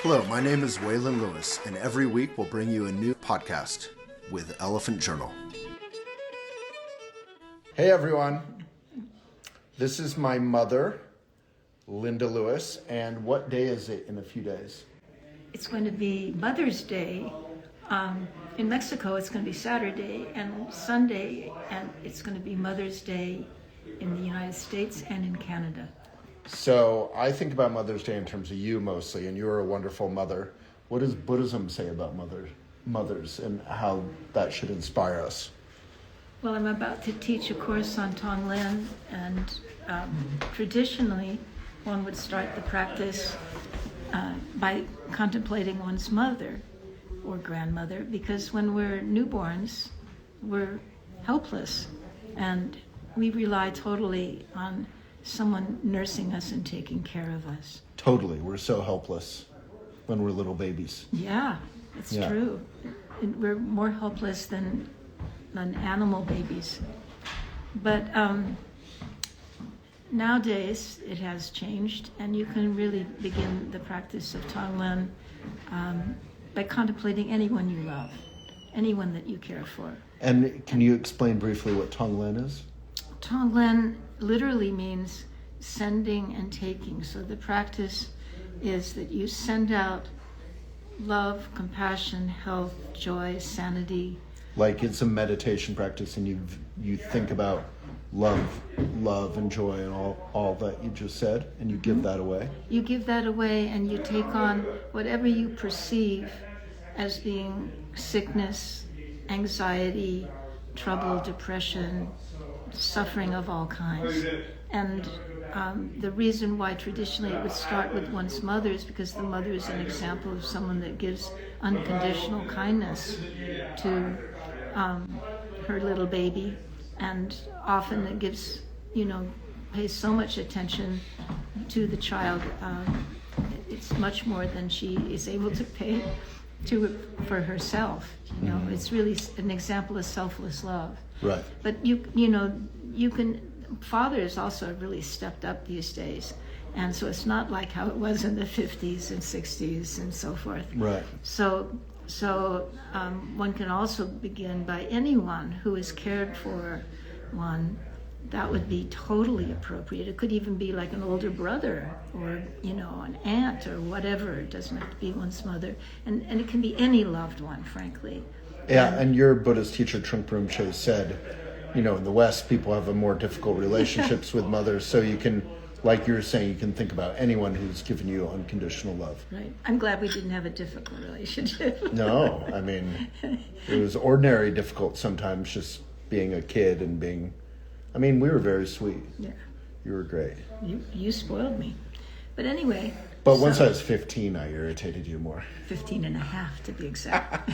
Hello, my name is Waylon Lewis, and every week we'll bring you a new podcast with Elephant Journal. Hey everyone, this is my mother, Linda Lewis, and what day is it in a few days? It's going to be Mother's Day. In Mexico, it's going to be Saturday and Sunday, and it's going to be Mother's Day in the United States and in Canada. So I think about Mother's Day in terms of you mostly, and you're a wonderful mother. What does Buddhism say about mothers and how that should inspire us? Well, I'm about to teach a course on Tonglen, and traditionally, one would start the practice by contemplating one's mother or grandmother, because when we're newborns, we're helpless, and we rely totally on someone nursing us and taking care of us. Totally. We're so helpless when we're little babies. Yeah, it's true. We're more helpless than animal babies. But nowadays it has changed, and you can really begin the practice of Tonglen by contemplating anyone you love, anyone that you care for. And can you explain briefly what Tonglen is? Tonglen literally means sending and taking. So the practice is that you send out love, compassion, health, joy, sanity. Like it's a meditation practice, and you think about love and joy and all that you just said, and you give that away? You give that away, and you take on whatever you perceive as being sickness, anxiety, trouble, depression, suffering of all kinds. And the reason why traditionally it would start with one's mother is because the mother is an example of someone that gives unconditional kindness to her little baby, and often it gives, pays so much attention to the child. It's much more than she is able to pay for herself. It's really an example of selfless love. Right. But you can. Fathers also have really stepped up these days, and so it's not like how it was in the 50s and 60s and so forth. Right. So one can also begin by anyone who is cared for one. That would be totally appropriate. It could even be like an older brother or, an aunt or whatever. It doesn't have to be one's mother. And it can be any loved one, frankly. Yeah, and your Buddhist teacher, Trungpa Rinpoche, said, in the West, people have a more difficult relationships with mothers, so you can, like you were saying, you can think about anyone who's given you unconditional love. Right. I'm glad we didn't have a difficult relationship. No, I mean, it was ordinary difficult sometimes, just being a kid and we were very sweet. Yeah. You were great. You spoiled me. But anyway. But once I was 15, I irritated you more. 15 and a half, to be exact.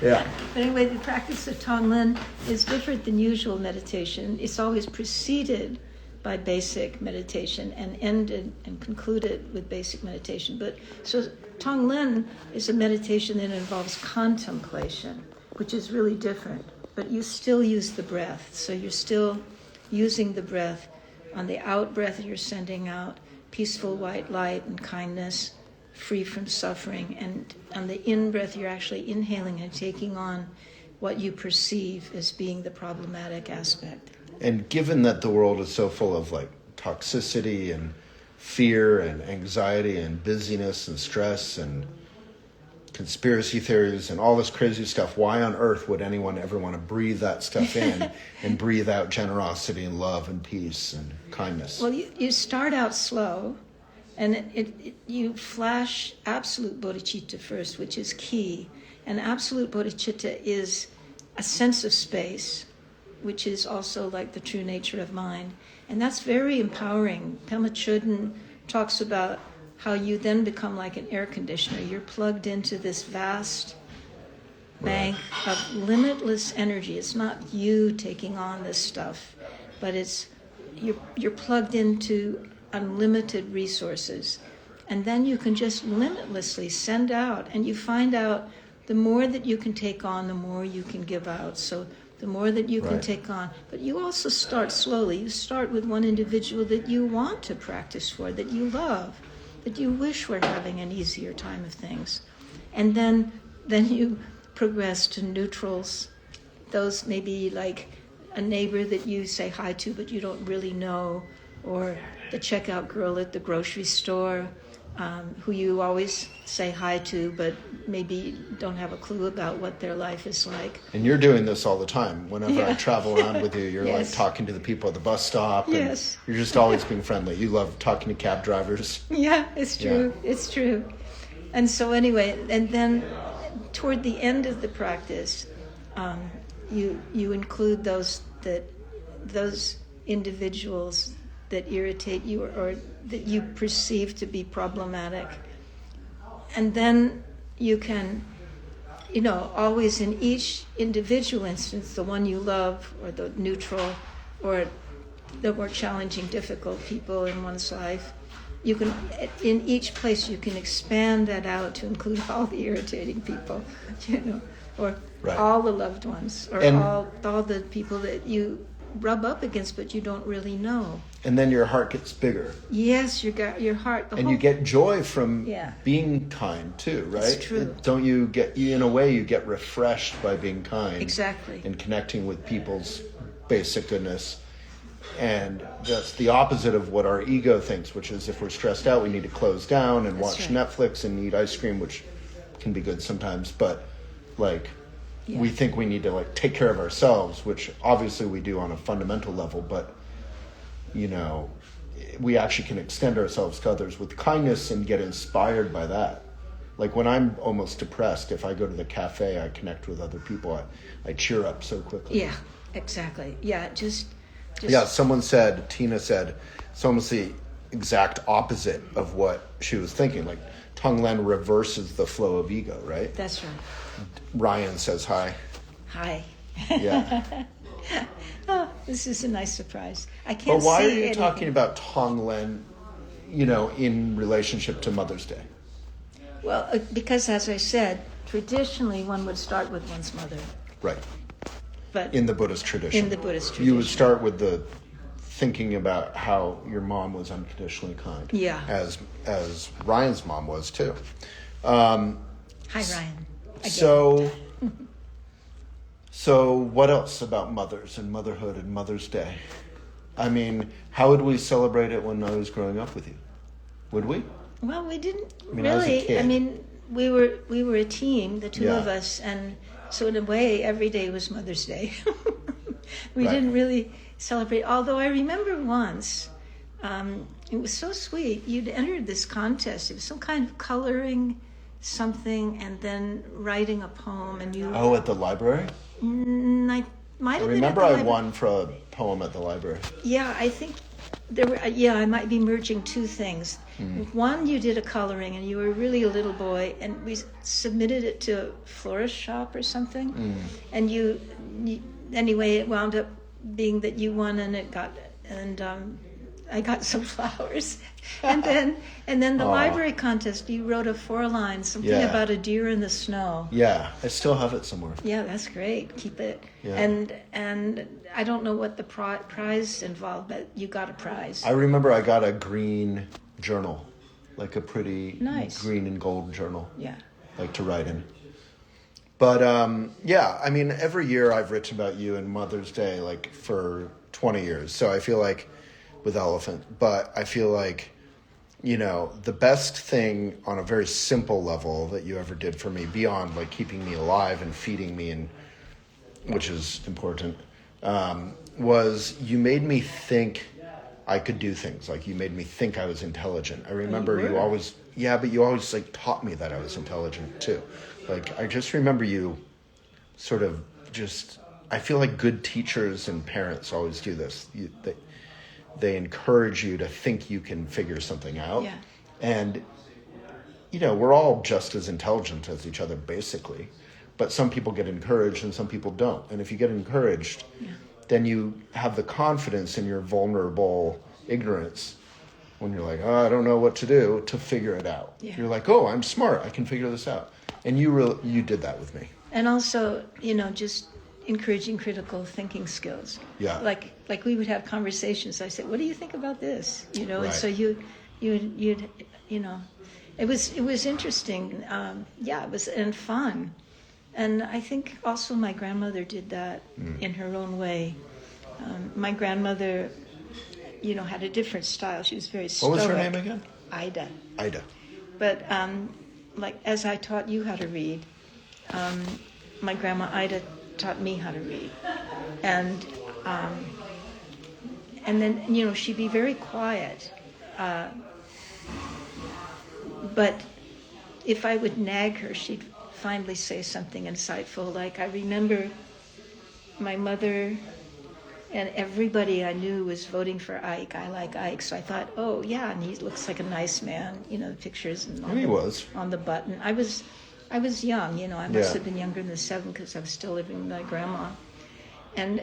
Yeah. But anyway, the practice of Tonglen is different than usual meditation. It's always preceded by basic meditation and ended and concluded with basic meditation. So Tonglen is a meditation that involves contemplation, which is really different. But you still use the breath. So you're still using the breath. On the out breath, you're sending out peaceful white light and kindness, free from suffering. And on the in-breath, you're actually inhaling and taking on what you perceive as being the problematic aspect. And given that the world is so full of toxicity and fear and anxiety and busyness and stress and conspiracy theories and all this crazy stuff, why on earth would anyone ever want to breathe that stuff in and breathe out generosity and love and peace and kindness? Well, you start out slow, and you flash absolute bodhicitta first, which is key. And absolute bodhicitta is a sense of space, which is also like the true nature of mind. And that's very empowering. Pema Chodron talks about how you then become like an air conditioner. You're plugged into this vast bank of limitless energy. It's not you taking on this stuff, but you're plugged into unlimited resources. And then you can just limitlessly send out, and you find out the more that you can take on, the more you can give out. So the more that you can take on. But you also start slowly. You start with one individual that you want to practice for, that you love, that you wish were having an easier time of things. And then you progress to neutrals, those maybe like a neighbor that you say hi to but you don't really know, or the checkout girl at the grocery store, who you always say hi to but maybe don't have a clue about what their life is like. And you're doing this all the time. Whenever I travel around with you, you're Yes. like talking to the people at the bus stop. And Yes. you're just always being friendly. You love talking to cab drivers. Yeah, it's true. Yeah. It's true. And so anyway, and then toward the end of the practice, you include those individuals that irritate you or that you perceive to be problematic. And then you can, always in each individual instance, the one you love or the neutral or the more challenging, difficult people in one's life, you can, in each place, you can expand that out to include all the irritating people, or Right. all the loved ones, or And- all the people that you rub up against but you don't really know. And then your heart gets bigger. Yes, your heart. And you get joy from Yeah. being kind too, right? It's true. Don't you in a way, you get refreshed by being kind. Exactly. And connecting with people's basic goodness. And that's the opposite of what our ego thinks, which is if we're stressed out, we need to close down and That's watch right. Netflix and eat ice cream, which can be good sometimes. But like, Yeah. we think we need to like take care of ourselves, which obviously we do on a fundamental level, but we actually can extend ourselves to others with kindness and get inspired by that. Like when I'm almost depressed, if I go to the cafe, I connect with other people, I cheer up so quickly. Yeah, exactly. Yeah, just Yeah, Tina said, it's almost the exact opposite of what she was thinking. Like Tonglen reverses the flow of ego, right? That's right. Ryan says hi. Hi. Yeah. Oh, this is a nice surprise. I But can't why see are you anything. talking about Tonglen, in relationship to Mother's Day? Well, because as I said, traditionally one would start with one's mother. Right. But In the Buddhist tradition. In the Buddhist You would tradition. start with the thinking about how your mom was unconditionally kind. Yeah. As Ryan's mom was too. Hi, Ryan. Again. So what else about mothers and motherhood and Mother's Day? I mean, how would we celebrate it when I was growing up with you? Would we? Well, we didn't mean, I was a really. kid. I mean, we were a team, the two Yeah. of us, and so in a way, every day was Mother's Day. We Right. didn't really celebrate. Although I remember once, it was so sweet. You'd entered this contest. It was some kind of coloring something and then writing a poem, and you. Oh, at the library? I might I have remember been at I the won for a poem at the library. Yeah, I think there were. Yeah, I might be merging two things. One, you did a coloring, and you were really a little boy, and we submitted it to a florist shop or something. And you anyway, it wound up being that you won, and I got some flowers, and then the Aw. library contest. You wrote a 4-line something Yeah. about a deer in the snow. Yeah, I still have it somewhere. Yeah, that's great. Keep it. Yeah. And I don't know what the prize involved, but you got a prize. I remember I got a green journal, like a pretty Nice. green and gold journal, Yeah. like to write in. But yeah, I mean, every year I've written about you and Mother's Day, like for 20 years. So I feel like with Elephant, but I feel like, the best thing on a very simple level that you ever did for me, beyond like keeping me alive and feeding me, and which is important, was you made me think I could do things. Like you made me think I was intelligent. I remember you you were. always, but you always like taught me that I was intelligent too. Like I just remember you sort of just, I feel like good teachers and parents always do this. They encourage you to think you can figure something out. Yeah. And, we're all just as intelligent as each other, basically. But some people get encouraged and some people don't. And if you get encouraged, then you have the confidence in your vulnerable ignorance when you're like, oh, I don't know what to do, to figure it out. Yeah. You're like, oh, I'm smart. I can figure this out. And you did that with me. And also, just encouraging critical thinking skills. Yeah. Like we would have conversations. I said, "What do you think about this?" And Right. so you you'd it was interesting. It was and fun. And I think also my grandmother did that in her own way. My grandmother, had a different style. She was very stoic. What was her name again? Ida. Ida. But like as I taught you how to read, my grandma Ida taught me how to read, and then she'd be very quiet, but if I would nag her, she'd finally say something insightful. Like I remember my mother and everybody I knew was voting for Ike. I like Ike, so I thought, oh yeah, and he looks like a nice man. The pictures and he was on the button. I was young. I must have been younger than 7 because I was still living with my grandma, and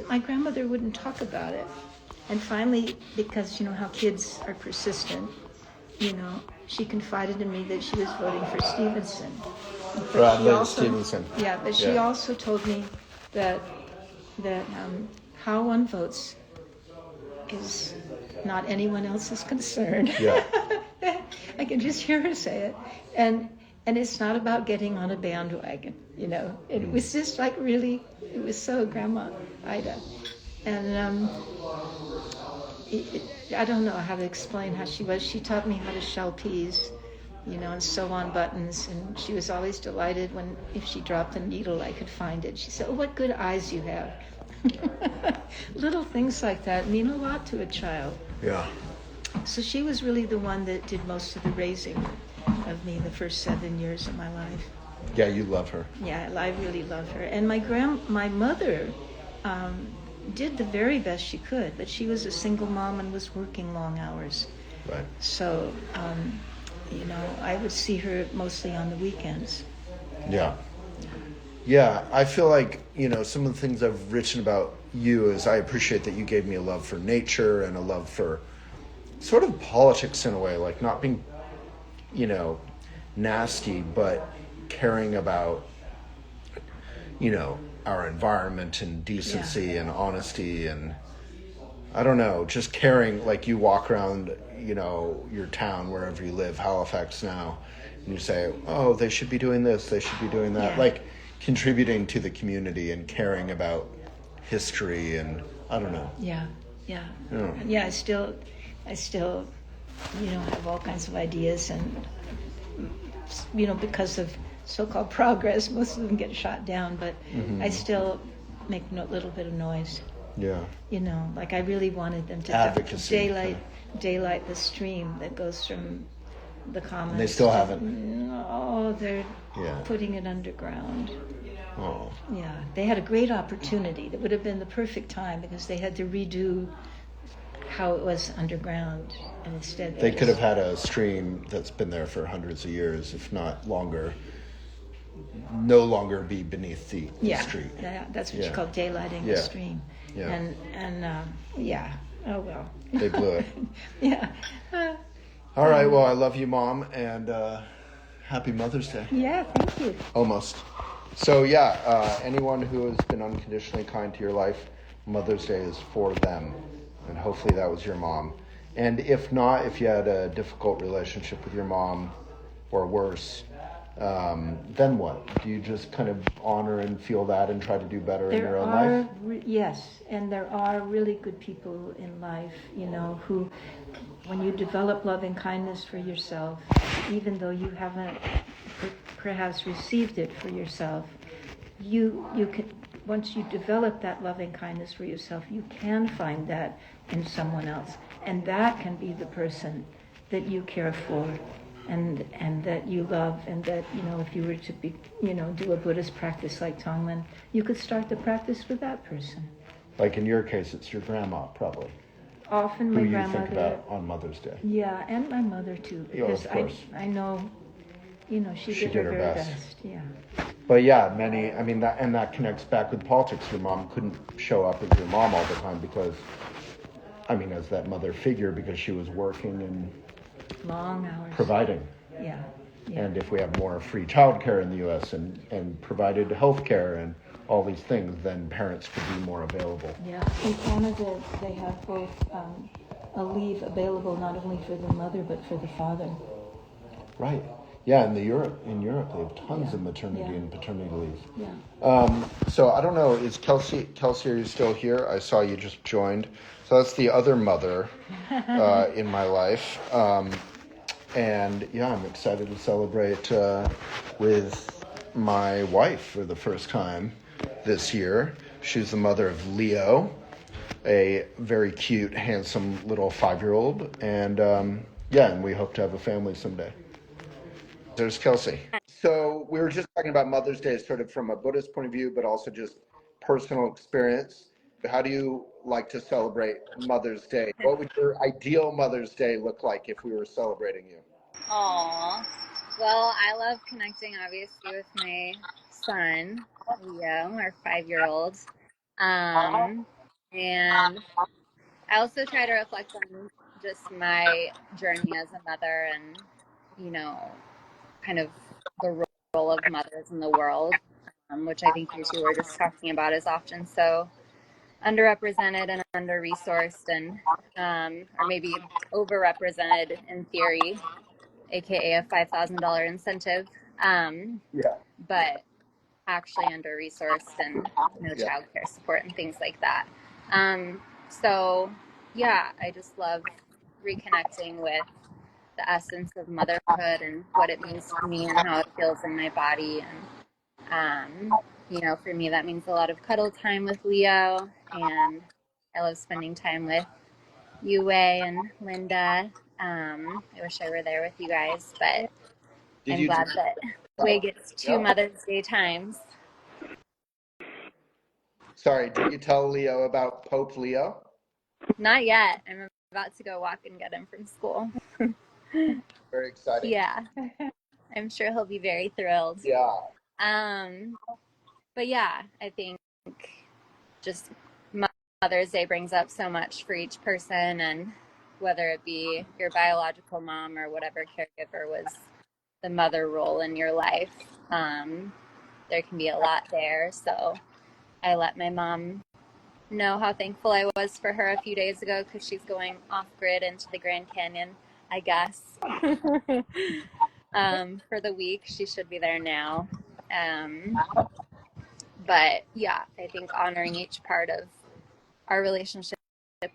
my grandmother wouldn't talk about it. And finally, because how kids are persistent, she confided in me that she was voting for Stevenson. Stevenson. Yeah, but she also told me that how one votes is not anyone else's concern. Yeah. I can just hear her say it. And it's not about getting on a bandwagon, It was just like really, it was so Grandma Ida. And I don't know how to explain how she was. She taught me how to shell peas, and sew on buttons. And she was always delighted if she dropped a needle, I could find it. She said, "Oh, what good eyes you have." Little things like that mean a lot to a child. Yeah. So she was really the one that did most of the raising of me the first 7 years of my life. Yeah, you love her. Yeah, I really love her. And my mother did the very best she could, but she was a single mom and was working long hours. Right. So, I would see her mostly on the weekends. Yeah. Yeah, I feel like, some of the things I've written about you is I appreciate that you gave me a love for nature and a love for sort of politics in a way, like not being, nasty, but caring about, our environment and decency and honesty and, I don't know, just caring, like you walk around, your town, wherever you live, Halifax now, and you say, oh, they should be doing this, they should be doing that. Yeah. Like contributing to the community and caring about history and, I don't know. Yeah. I still, have all kinds of ideas and, because of so-called progress, most of them get shot down, but I still make a little bit of noise. Yeah. Like I really wanted them to daylight the stream that goes from the commons. And they still haven't. No, they're putting it underground. Oh. Yeah, they had a great opportunity. That would have been the perfect time because they had to redo how it was underground, and instead they could have had a stream that's been there for hundreds of years, if not longer, no longer be beneath the street. Yeah, that's what you call daylighting the stream. Yeah. And oh well. They blew it. Yeah. All right, well, I love you, Mom, and happy Mother's Day. Yeah, thank you. Almost. So, anyone who has been unconditionally kind to your life, Mother's Day is for them. And hopefully that was your mom. And if not, if you had a difficult relationship with your mom or worse, then what? Do you just kind of honor and feel that and try to do better in your own life? Yes, and there are really good people in life, who, when you develop love and kindness for yourself, even though you haven't perhaps received it for yourself, you can, once you develop that love and kindness for yourself, you can find that in someone else. And that can be the person that you care for and that you love, and that, if you were to be, do a Buddhist practice like Tonglen, you could start the practice with that person. Like in your case, it's your grandma, probably. Often my grandmother. Who you think about on Mother's Day. Yeah, and my mother too, because I know, she did her very best. Yeah. But that connects back with politics. Your mom couldn't show up as your mom all the time because, as that mother figure, because she was working and long hours, providing. Yeah. And if we have more free childcare in the U.S. and provided health care and all these things, then parents could be more available. Yeah. In Canada, they have both a leave available not only for the mother but for the father. Right. Yeah, in Europe, they have tons of maternity and paternity leave. Yeah. So I don't know, is Kelsey, are you still here? I saw you just joined. So that's the other mother in my life. And yeah, I'm excited to celebrate with my wife for the first time this year. She's the mother of Leo, a very cute, handsome little 5-year-old. And and we hope to have a family someday. There's Kelsey. So we were just talking about Mother's Day sort of from a Buddhist point of view, but also just personal experience. How do you like to celebrate Mother's Day? What would your ideal Mother's Day look like if we were celebrating you? Aw. Well, I love connecting, obviously, with my son, Leo, our 5-year-old. And I also try to reflect on just my journey as a mother and, kind of the role of mothers in the world, which I think you two were just talking about is often so underrepresented and under-resourced and, or maybe overrepresented in theory, aka a $5,000 incentive, but actually under-resourced and no childcare support and things like that. So yeah, I just love reconnecting with the essence of motherhood and what it means to me and how it feels in my body. And for me, that means a lot of cuddle time with Leo, and I love spending time with you, Way, and Linda. I wish I were there with you guys, but I'm glad that Way gets 2 Mother's Day times. Sorry, did you tell Leo about Pope Leo? Not yet. I'm about to go walk and get him from school. Very exciting. Yeah. I'm sure he'll be very thrilled. Yeah. But yeah, I think just Mother's Day brings up so much for each person, and whether it be your biological mom or whatever caregiver was the mother role in your life, there can be a lot there. So I let my mom know how thankful I was for her a few days ago because she's going off grid into the Grand Canyon, I guess. For the week. She should be there now. But yeah, I think honoring each part of our relationship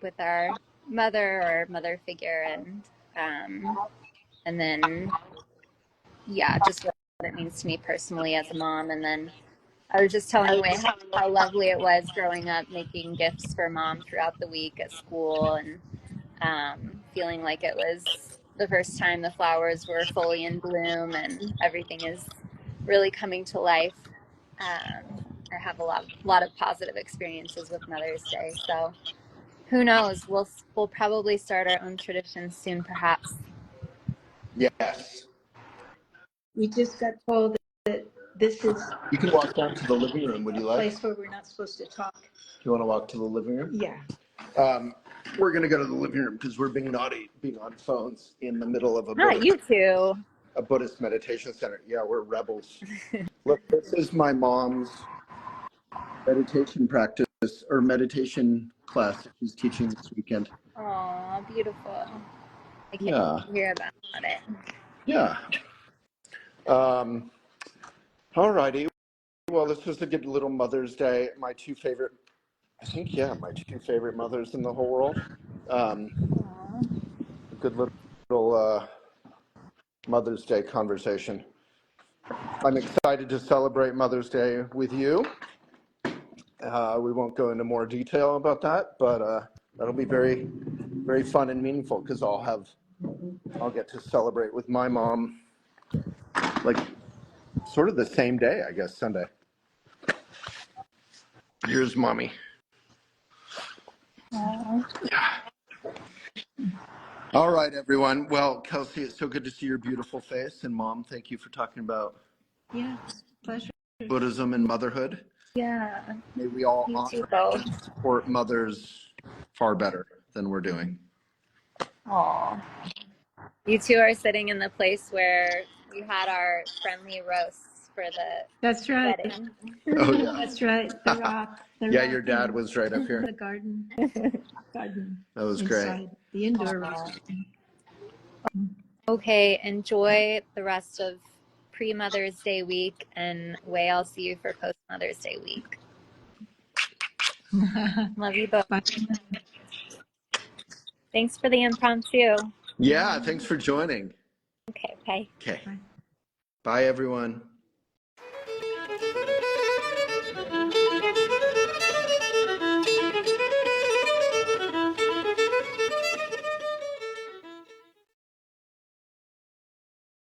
with our mother or mother figure, and then just what it means to me personally as a mom. And then I was just telling Way how lovely it was growing up making gifts for mom throughout the week at school, and feeling like it was the first time the flowers were fully in bloom and everything is really coming to life. I have a lot of positive experiences with Mother's Day, so who knows? We'll probably start our own tradition soon, perhaps. Yes. We just got told that this is You can walk down to the living room. Would you a like? place where we're not supposed to talk. Do you want to walk to the living room? Yeah. We're going to go to the living room because we're being naughty, being on phones in the middle of You two. A Buddhist meditation center. Yeah, we're rebels. Look, this is my mom's meditation practice or meditation class that she's teaching this weekend. Oh, beautiful. I can't hear about it. Yeah. All righty. Well, this was a good little Mother's Day. My two favorite mothers in the whole world. A good little Mother's Day conversation. I'm excited to celebrate Mother's Day with you. We won't go into more detail about that, but that'll be very, very fun and meaningful because I'll get to celebrate with my mom, like sort of the same day, I guess, Sunday. Here's mommy. Yeah. All right, everyone. Well, Kelsey, it's so good to see your beautiful face, and Mom, thank you for talking about Pleasure. Buddhism and motherhood. Yeah. May we all honor and support mothers far better than we're doing. Aw. You two are sitting in the place where we had our friendly roasts for the That's right. wedding. Oh, yeah. That's right. The rock. Yeah, your dad was right up in here. the garden. That was inside, great. the indoor. Okay, enjoy the rest of pre-Mother's Day week, and Way, I'll see you for post-Mother's Day week. Love you both. Bye. Thanks for the impromptu. Yeah, thanks for joining. Okay, bye. Okay. Bye. Bye, everyone.